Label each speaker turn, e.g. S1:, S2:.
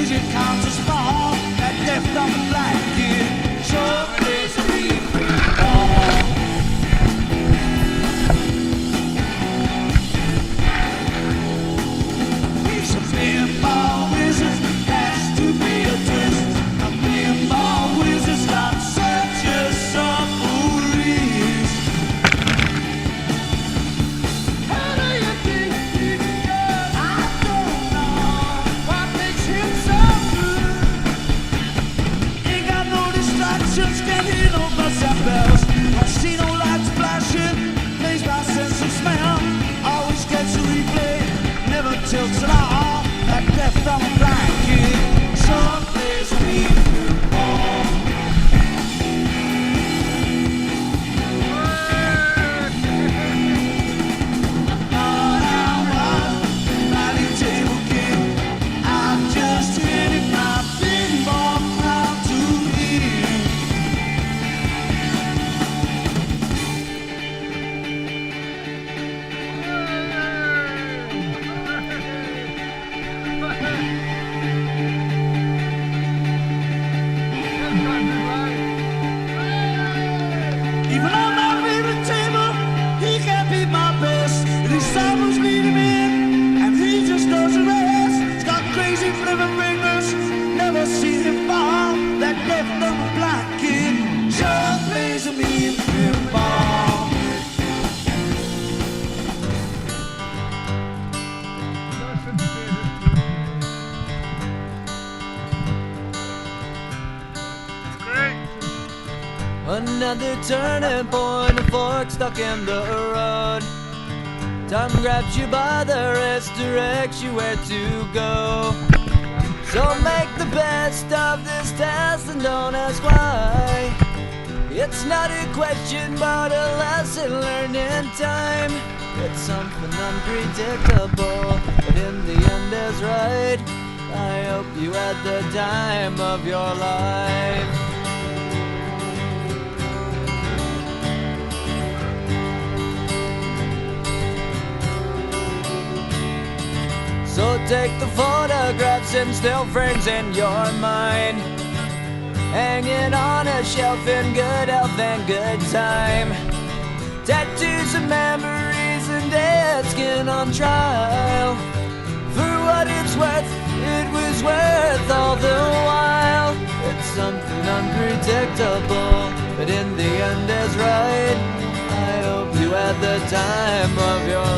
S1: music comes to small, that left on the blanket sure plays a pinball. He's a pinball wizard, has to be a twist. A pinball wizard's got such a submarine. How do you think he does? I don't know what makes him so good. Ain't got no distractions, can't hear no bells and bells. Don't see no lights flashing, plays by sense of smell. Always gets a replay, never tilts at all. That left on the blanket, some plays me pinball. Thought I was mighty table king. I just handed my pinball crown to him. Even on my favorite table, he can't beat my best. These cycles lead him in, and he just does the rest. He's got crazy flipping fingers, never seen him fall. That left on the blanket sure plays a mean pinball.
S2: Another turning point, a fork stuck in the road. Time grabs you by the wrist, directs you where to go. So make the best of this test and don't ask why. It's not a question but a lesson learned in time. It's something unpredictable, but in the end is right. I hope you had the time of your life. So take the photographs and still frames in your mind, hanging on a shelf in good health and good time. Tattoos and memories and dead skin on trial. For what it's worth, it was worth all the while. It's something unpredictable, but in the end is right. I hope you had the time of your